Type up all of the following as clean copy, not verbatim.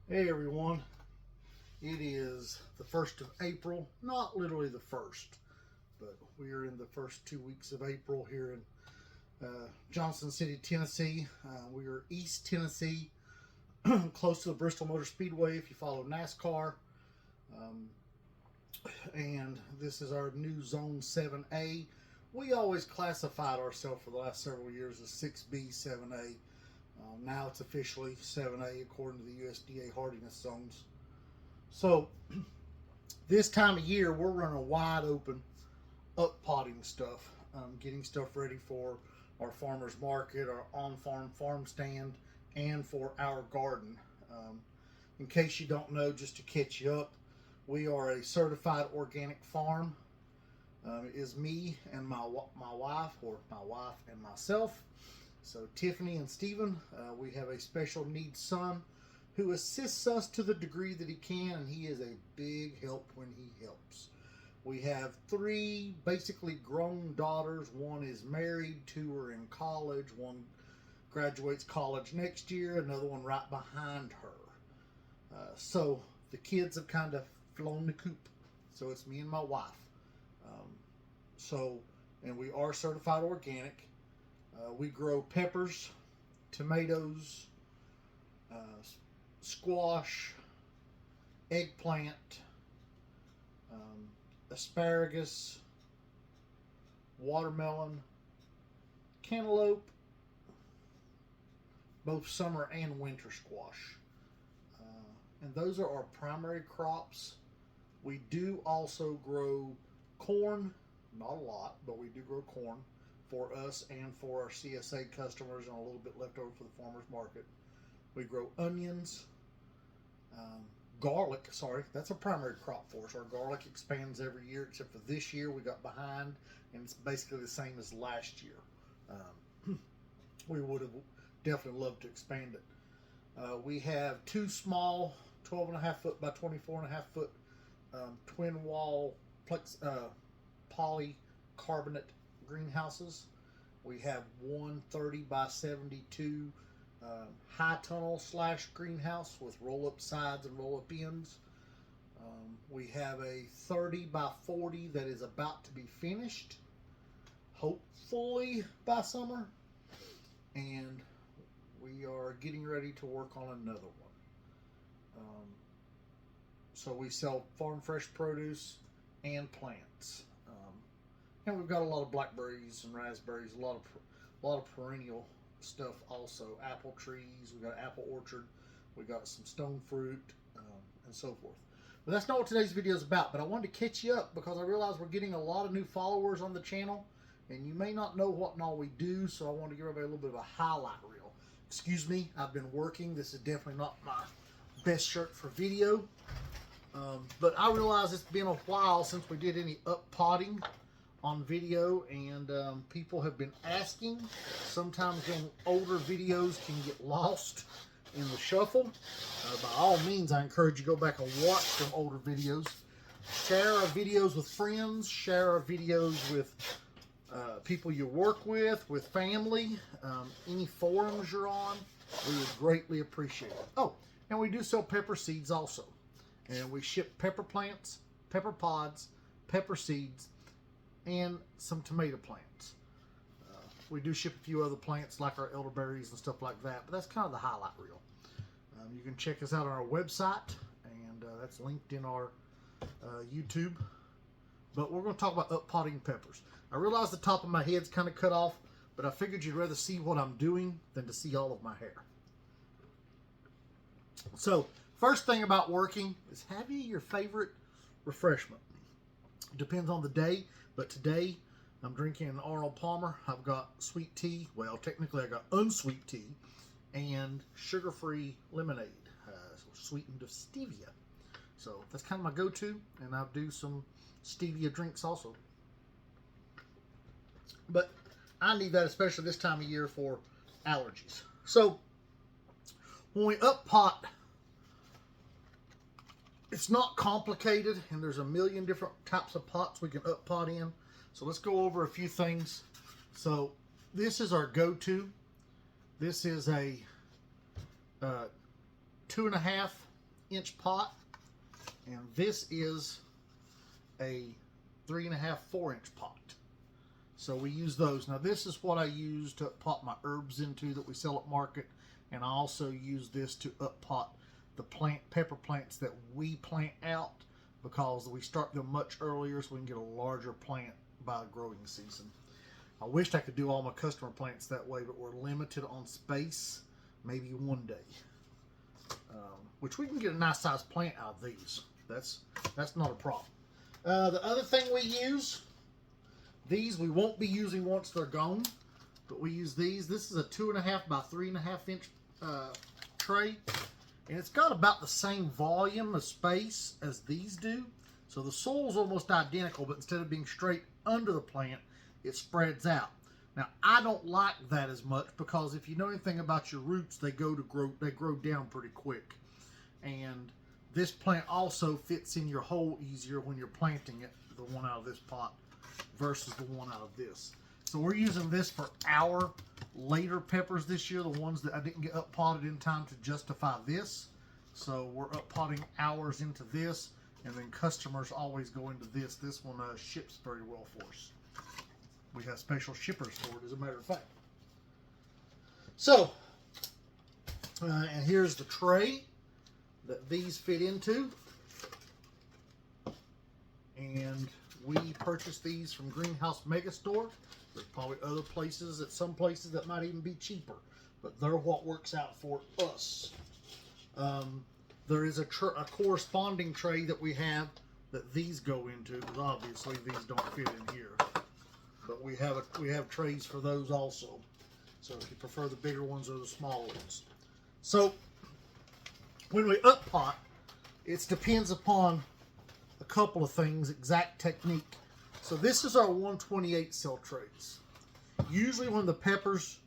Hey everyone, it is the 1st of April, not literally the 1st, but we are in the first 2 weeks of April here in Johnson City, Tennessee. We are East Tennessee, close to the Bristol Motor Speedway if you follow NASCAR. And this is our new Zone 7A. We always classified ourselves for the last several years as 6B, 7A. Now it's officially 7A according to the USDA hardiness zones. So this time of year, we're running wide open up potting stuff, getting stuff ready for our farmer's market, our on-farm farm stand, and for our garden. In case you don't know, just to catch you up, we are a certified organic farm. It is me and my wife, or my wife and myself. So Tiffany and Stephen, we have a special needs son who assists us to the degree that he can, and he is a big help when he helps. We have 3 basically grown daughters. One is married, 2 are in college, one graduates college next year, another one right behind her. So the kids have kind of flown the coop. So it's me and my wife. And we are certified organic. We grow peppers, tomatoes, squash, eggplant, asparagus, watermelon, cantaloupe, both summer and winter squash. And those are our primary crops. We do also grow corn, not a lot, but we do grow corn for us and for our CSA customers, and a little bit left over for the farmer's market. We grow onions, garlic. Sorry, that's a primary crop for us. Our garlic expands every year, except for this year we got behind, and it's basically the same as last year. We would have definitely loved to expand it. We have 2 small 12.5 foot by 24.5 foot twin wall polycarbonate greenhouses. We have 1 30 by 72 high tunnel / greenhouse with roll up sides and roll up ends. We have a 30 by 40 that is about to be finished, hopefully by summer, and we are getting ready to work on another one. So we sell farm fresh produce and plants. And we've got a lot of blackberries and raspberries, a lot of perennial stuff also. Apple trees, we've got an apple orchard, we got some stone fruit, and so forth. But that's not what today's video is about. But I wanted to catch you up because I realize we're getting a lot of new followers on the channel, and you may not know what and all we do, so I want to give everybody a little bit of a highlight reel. Excuse me, I've been working. This is definitely not my best shirt for video. But I realize it's been a while since we did any up potting on video, and people have been asking. Sometimes when older videos can get lost in the shuffle. By all means, I encourage you to go back and watch some older videos. Share our videos with friends. Share our videos with people you work with family, any forums you're on. We would greatly appreciate it. Oh, and we do sell pepper seeds also. And we ship pepper plants, pepper pods, pepper seeds, and some tomato plants. We do ship a few other plants like our elderberries and stuff like that, but that's kind of the highlight reel. You can check us out on our website, and that's linked in our YouTube. But we're going to talk about up potting peppers. I realize the top of my head's kind of cut off, but I figured you'd rather see what I'm doing than to see all of my hair. So, first thing about working is have you your favorite refreshment. Depends on the day, but today I'm drinking an Arnold Palmer. I've got sweet tea. Well, technically I got unsweet tea and sugar-free lemonade, sweetened with stevia. So that's kind of my go-to, and I do some stevia drinks also. But I need that especially this time of year for allergies. So when we up pot, it's not complicated, and there's a million different types of pots we can up pot in. So let's go over a few things. So this is our go-to. This is a 2.5 inch pot, and this is a 3.5, 4-inch pot. So we use those. Now this is what I use to pot my herbs into that we sell at market, and I also use this to up pot the pepper plants that we plant out, because we start them much earlier so we can get a larger plant by growing season. I wished I could do all my customer plants that way, but we're limited on space. Maybe one day, which we can get a nice sized plant out of these. That's not a problem. The other thing we use, these we won't be using once they're gone, but we use these. This is a 2.5 by 3.5 inch tray, and it's got about the same volume of space as these do. So the soil's almost identical, but instead of being straight under the plant, it spreads out. Now I don't like that as much, because if you know anything about your roots, they grow down pretty quick. And this plant also fits in your hole easier when you're planting it, the one out of this pot versus the one out of this. So we're using this for our later peppers this year, the ones that I didn't get up potted in time to justify this. So we're up potting ours into this, and then customers always go into this. This one ships very well for us. We have special shippers for it, as a matter of fact. So, and here's the tray that these fit into. And we purchased these from Greenhouse Megastore. There's probably other places, at some places that might even be cheaper, but they're what works out for us. There is a corresponding tray that we have that these go into, because obviously these don't fit in here. But we have trays for those also. So if you prefer the bigger ones or the smaller ones. So when we up pot, it depends upon a couple of things, exact technique. So this is our 128 cell trays. Usually when the peppers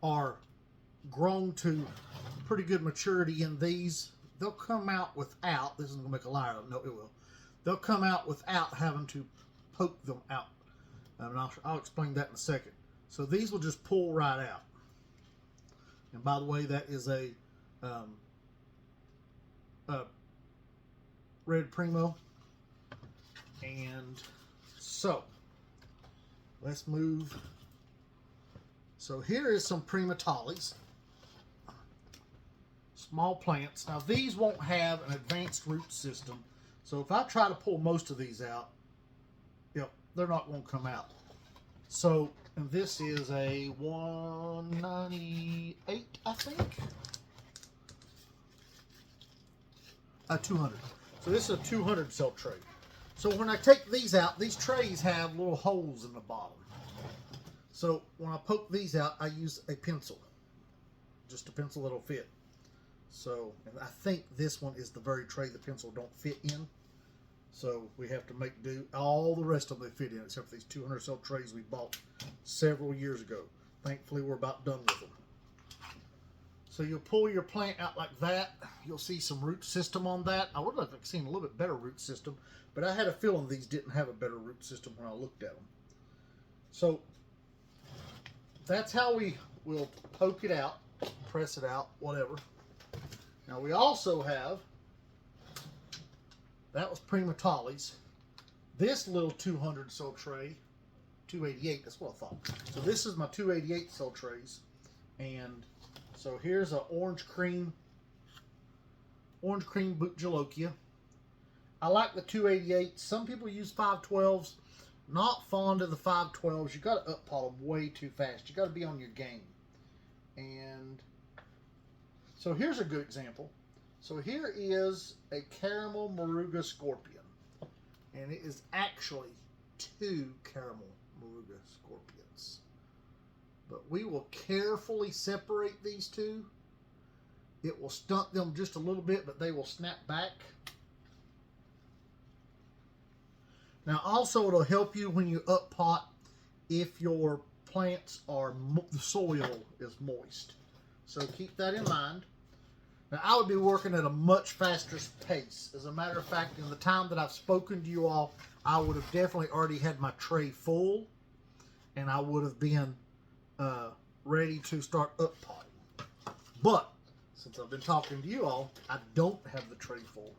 are grown to pretty good maturity in these, they'll come out without, this isn't going to make a liar of, no it will, they'll come out without having to poke them out. And I'll explain that in a second. So these will just pull right out. And by the way, that is a Red Primo. And so let's move. So here is some Primatalis, small plants. Now these won't have an advanced root system, so if I try to pull most of these out, they're not going to come out. So, and this is a 198, I think. 200. So this is a 200 cell tray. So when I take these out, these trays have little holes in the bottom. So when I poke these out, I use a pencil. Just a pencil that'll fit. So, and I think this one is the very tray the pencil don't fit in. So we have to make do. All the rest of them they fit in, except for these 200 cell trays we bought several years ago. Thankfully, we're about done with them. So you'll pull your plant out like that. You'll see some root system on that. I would have seen a little bit better root system, but I had a feeling these didn't have a better root system when I looked at them. So that's how we will poke it out, press it out, whatever. Now we also have, that was Primatalis. This little 200 cell tray, 288, that's what I thought. So this is my 288 cell trays. And so here's an orange cream Jalokia. I like the 288. Some people use 512s. Not fond of the 512s. You got to up pot them way too fast. You got to be on your game. And so here's a good example. So here is a Caramel Moruga Scorpion. And it is actually 2 Caramel Moruga Scorpions. But we will carefully separate these two. It will stunt them just a little bit, but they will snap back. Now also it'll help you when you up pot if your plants are, the soil is moist. So keep that in mind. Now I would be working at a much faster pace. As a matter of fact, in the time that I've spoken to you all, I would have definitely already had my tray full, and I would have been ready to start up potting. But since I've been talking to you all, I don't have the tray full.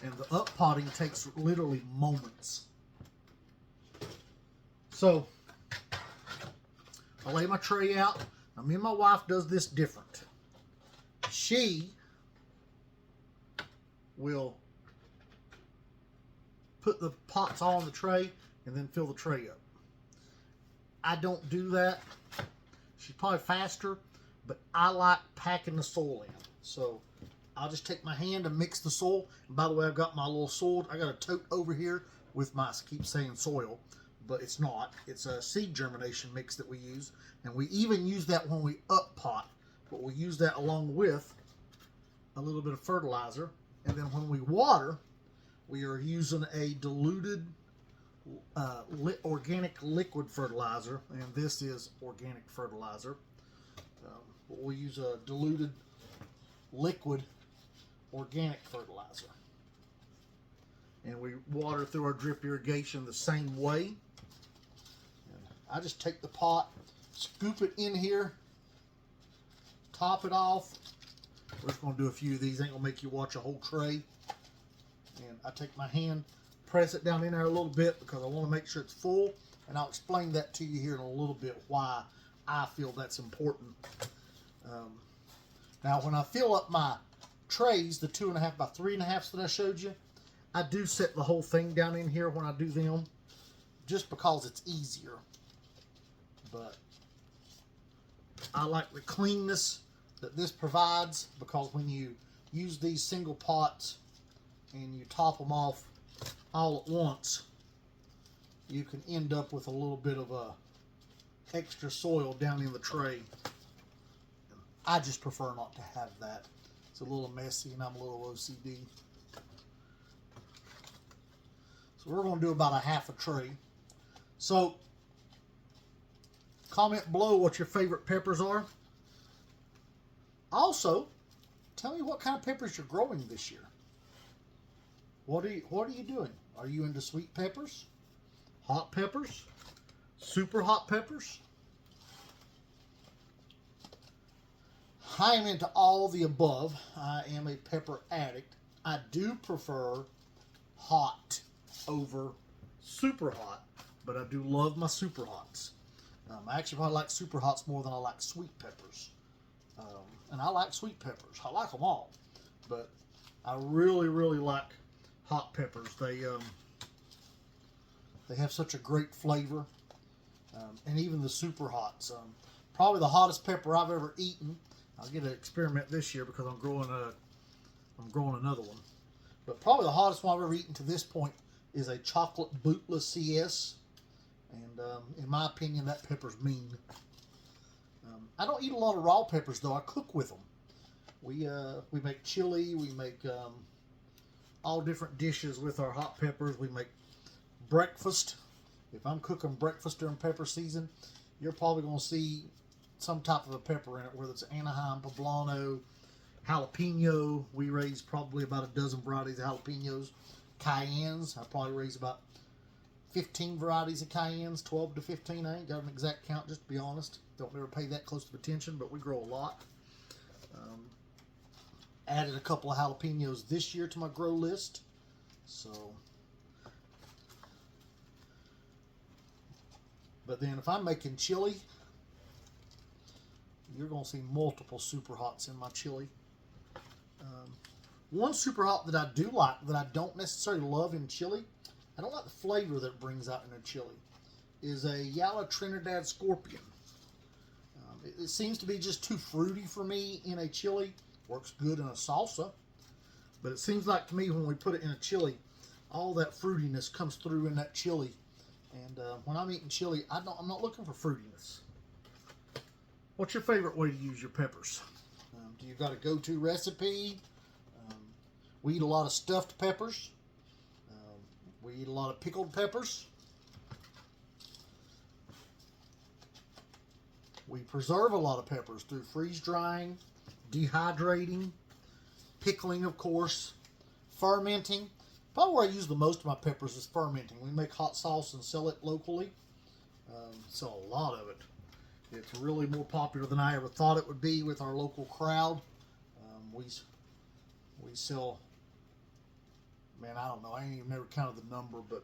And the up potting takes literally moments. So, I lay my tray out. Now, me and my wife does this different. She will put the pots all on the tray and then fill the tray up. I don't do that. She's probably faster, but I like packing the soil in. So I'll just take my hand and mix the soil. And by the way, I've got my little soil. I got a tote over here with my, I keep saying soil, but it's not. It's a seed germination mix that we use. And we even use that when we up pot. But we use that along with a little bit of fertilizer. And then when we water, we are using a diluted organic liquid fertilizer, and this is organic fertilizer. We'll use a diluted liquid organic fertilizer. And we water through our drip irrigation the same way. And I just take the pot, scoop it in here, top it off. We're just going to do a few of these. Ain't going to make you watch a whole tray. And I take my hand, press it down in there a little bit because I want to make sure it's full. And I'll explain that to you here in a little bit why I feel that's important. Now, when I fill up my trays, the 2.5 by 3.5 that I showed you, I do set the whole thing down in here when I do them just because it's easier. But I like the cleanness that this provides, because when you use these single pots and you top them off all at once, you can end up with a little bit of extra soil down in the tray. I just prefer not to have that. It's a little messy and I'm a little OCD. So we're going to do about a half a tray. So comment below what your favorite peppers are. Also, tell me what kind of peppers you're growing this year. What are you doing? Are you into sweet peppers, hot peppers, super hot peppers? I am into all the above. I am a pepper addict. I do prefer hot over super hot, but I do love my super hots. I actually probably like super hots more than I like sweet peppers. And I like sweet peppers. I like them all. But I really, really like hot peppers. They have such a great flavor. And even the super hots. Probably the hottest pepper I've ever eaten. I'll get to experiment this year because I'm growing another one. But probably the hottest one I've ever eaten to this point is a chocolate Bootla CS. And in my opinion, that pepper's mean. I don't eat a lot of raw peppers though. I cook with them. We make chili. We make all different dishes with our hot peppers. We make breakfast. If I'm cooking breakfast during pepper season, you're probably going to see some type of a pepper in it, whether it's Anaheim, poblano, jalapeno. We raise probably about a dozen varieties of jalapenos. Cayennes, I probably raise about 15 varieties of cayennes, 12 to 15. I ain't got an exact count, just to be honest. Don't ever pay that close of attention, but we grow a lot. Added a couple of jalapenos this year to my grow list. So, but then if I'm making chili, you're going to see multiple super hots in my chili. One super hot that I do like, that I don't necessarily love in chili, I don't like the flavor that it brings out in a chili, is a Yala Trinidad Scorpion. It seems to be just too fruity for me in a chili. Works good in a salsa, but it seems like to me when we put it in a chili, all that fruitiness comes through in that chili. And when I'm eating chili, I'm not looking for fruitiness. What's your favorite way to use your peppers? Do you got a go-to recipe? We eat a lot of stuffed peppers. We eat a lot of pickled peppers. We preserve a lot of peppers through freeze drying, dehydrating, pickling, of course, fermenting. Probably where I use the most of my peppers is fermenting. We make hot sauce and sell it locally. Sell a lot of it. It's really more popular than I ever thought it would be with our local crowd. we sell, man, I don't know, I ain't even never counted the number, but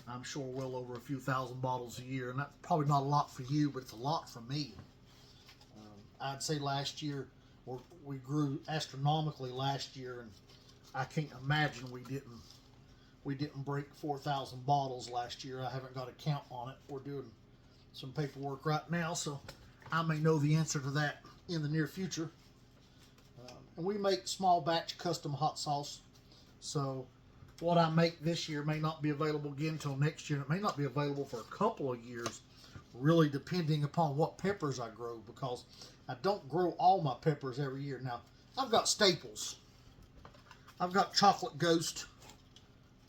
I'm sure well over a few thousand bottles a year, and that's probably not a lot for you, but it's a lot for me. I'd say last year, we grew astronomically last year, and I can't imagine we didn't break 4,000 bottles last year. I haven't got a count on it. We're doing some paperwork right now, so I may know the answer to that in the near future. And we make small batch custom hot sauce, so what I make this year may not be available again until next year. It may not be available for a couple of years, really depending upon what peppers I grow, because I don't grow all my peppers every year. Now, I've got staples. I've got Chocolate Ghost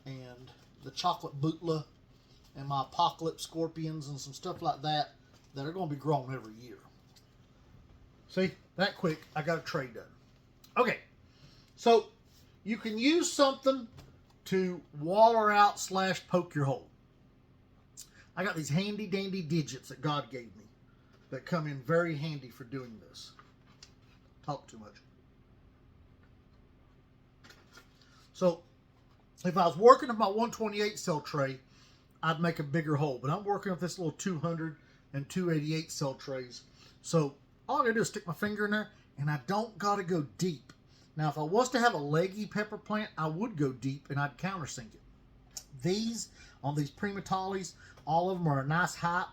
and the Chocolate Bootla and my Apocalypse Scorpions and some stuff like that are going to be grown every year. See, that quick, I got a tray done. Okay, so you can use something to water out / poke your hole. I got these handy dandy digits that God gave me that come in very handy for doing this. Talk too much. So if I was working with my 128 cell tray, I'd make a bigger hole, but I'm working with this little 200 and 288 cell trays. So all I gotta do is stick my finger in there, and I don't gotta go deep. Now, if I was to have a leggy pepper plant, I would go deep and I'd countersink it. These, on these Primatalis, all of them are a nice height,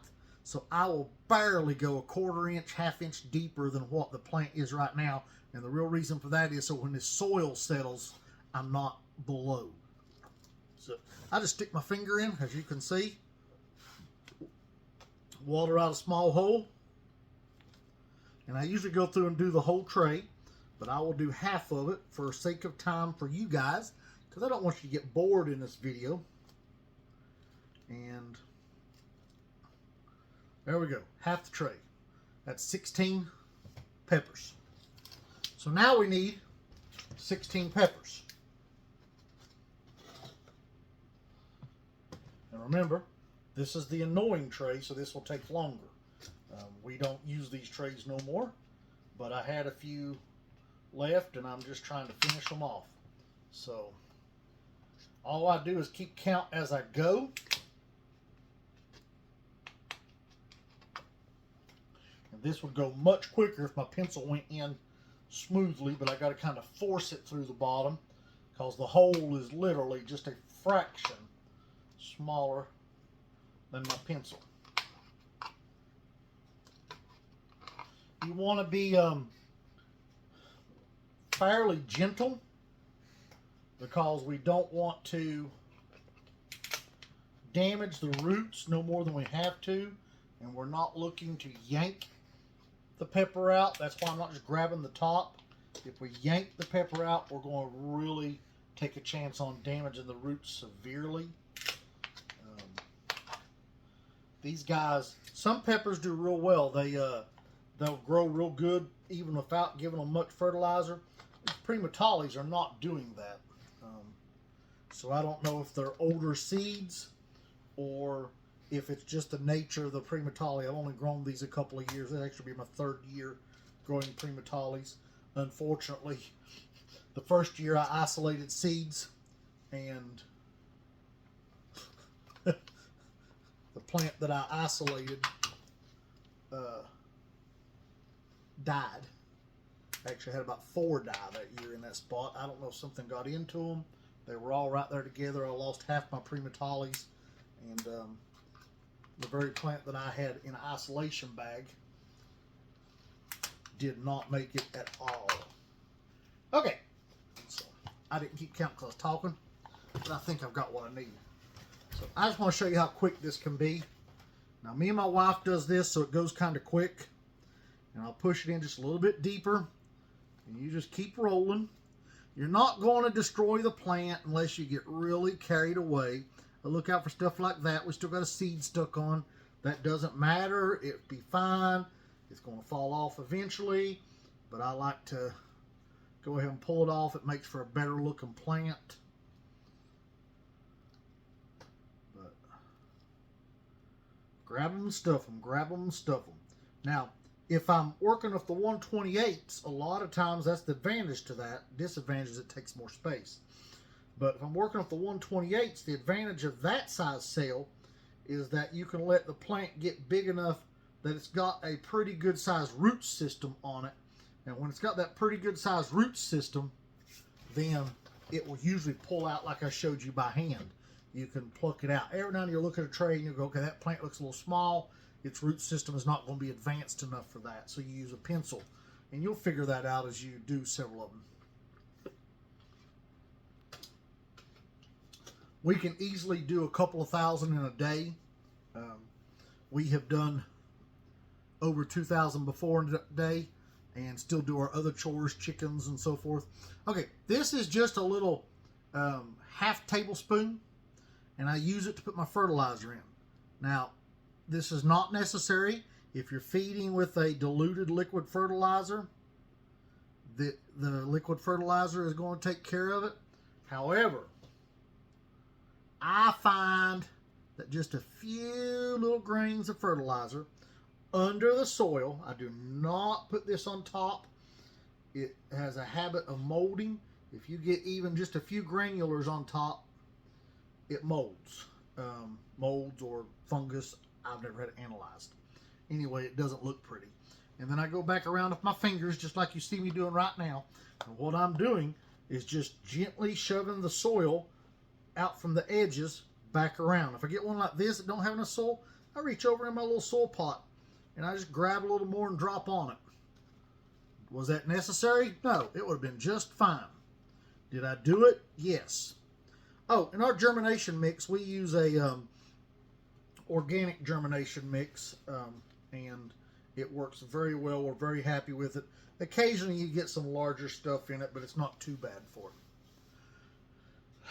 so I will barely go a 1/4 inch, 1/2 inch deeper than what the plant is right now. And the real reason for that is so when the soil settles, I'm not below. So I just stick my finger in, as you can see, water out a small hole, and I usually go through and do the whole tray, but I will do half of it for sake of time for you guys, because I don't want you to get bored in this video. And there we go, half the tray. That's 16 peppers. So now we need 16 peppers. And remember, this is the annoying tray, so this will take longer. We don't use these trays no more, but I had a few left and I'm just trying to finish them off. So all I do is keep count as I go. And this would go much quicker if my pencil went in smoothly, but I got to kind of force it through the bottom because the hole is literally just a fraction smaller than my pencil. You want to be fairly gentle because we don't want to damage the roots no more than we have to, and we're not looking to yank the pepper out. That's why I'm not just grabbing the top. If we yank the pepper out, we're going to really take a chance on damaging the roots severely. These guys, some peppers do real well. They'll grow real good even without giving them much fertilizer. These Primatalis are not doing that. So I don't know if they're older seeds or if it's just the nature of the Primatali. I've only grown these a couple of years. It'll actually be my 3rd year growing Primatalis. Unfortunately, the first year I isolated seeds and the plant that I isolated died. Actually, I had about 4 die that year in that spot. I don't know if something got into them. They were all right there together. I lost half my Primatalis, and the very plant that I had in an isolation bag did not make it at all. Okay, so I didn't keep count because I was talking, but I think I've got what I need. So I just want to show you how quick this can be. Now, me and my wife does this so it goes kind of quick. And I'll push it in just a little bit deeper. And you just keep rolling. You're not going to destroy the plant unless you get really carried away. But look out for stuff like that. We still got a seed stuck on. That doesn't matter. It'll be fine. It's going to fall off eventually. But I like to go ahead and pull it off. It makes for a better looking plant. Grab them and stuff them. Grab them and stuff them. Now, If I'm working with the 128s, a lot of times that's the advantage to that. Disadvantage is it takes more space. But if I'm working with the 128s, the advantage of that size sail is that you can let the plant get big enough that it's got a pretty good sized root system on it. And when it's got that pretty good sized root system, then it will usually pull out like I showed you by hand. You can pluck it out. Every now and then you'll look at a tray and you'll go, okay, that plant looks a little small. Its root system is not going to be advanced enough for that. So you use a pencil. And you'll figure that out as you do several of them. We can easily do a couple of thousand in a day. We have done over 2,000 before in a day and still do our other chores, chickens and so forth. Okay, this is just a little half tablespoon, and I use it to put my fertilizer in. Now, this is not necessary. If you're feeding with a diluted liquid fertilizer, the liquid fertilizer is going to take care of it. However, I find that just a few little grains of fertilizer under the soil, I do not put this on top. It has a habit of molding. If you get even just a few granulars on top, it molds. Molds or fungus, I've never had it analyzed. Anyway, it doesn't look pretty. And then I go back around with my fingers, just like you see me doing right now. And what I'm doing is just gently shoving the soil out from the edges back around. If I get one like this that don't have enough soil, I reach over in my little soil pot and I just grab a little more and drop on it. Was that necessary? No, it would have been just fine. Did I do it? Yes. Oh, in our germination mix, we use a organic germination mix, and it works very well. We're very happy with it. Occasionally you get some larger stuff in it, but it's not too bad for it.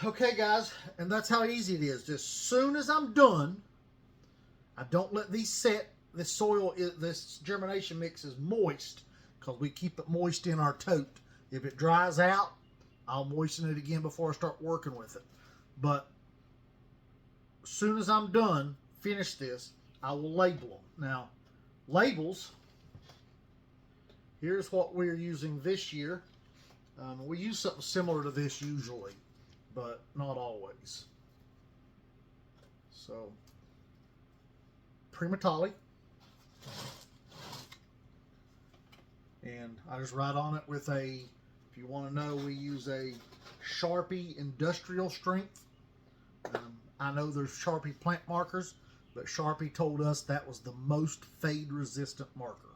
Okay, guys, and that's how easy it is. Just as soon as I'm done, I don't let these set. This soil, this germination mix is moist because we keep it moist in our tote. If it dries out, I'll moisten it again before I start working with it. But as soon as I'm done, finish this, I will label them. Now, labels, here's what we're using this year. We use something similar to this usually, but not always. So, Primatali. And I just write on it with a, if you want to know, we use a Sharpie Industrial Strength. I know there's Sharpie plant markers, but Sharpie told us that was the most fade resistant marker.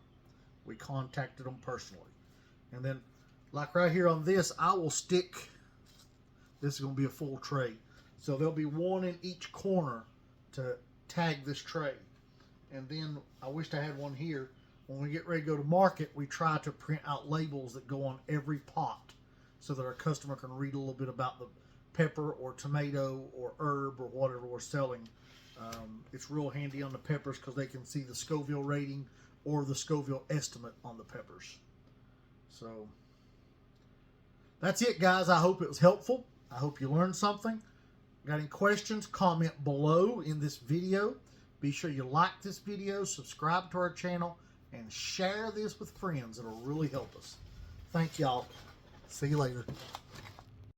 We contacted them personally. And then, like right here on this, I will stick, this is going to be a full tray. So there'll be one in each corner to tag this tray. And then, I wished I had one here. When we get ready to go to market, we try to print out labels that go on every pot so that our customer can read a little bit about the pepper or tomato or herb or whatever we're selling. It's real handy on the peppers because they can see the Scoville rating or the Scoville estimate on the peppers. So, that's it, guys. I hope it was helpful. I hope you learned something. Got any questions? Comment below in this video. Be sure you like this video, subscribe to our channel, and share this with friends. It'll really help us. Thank y'all. See you later.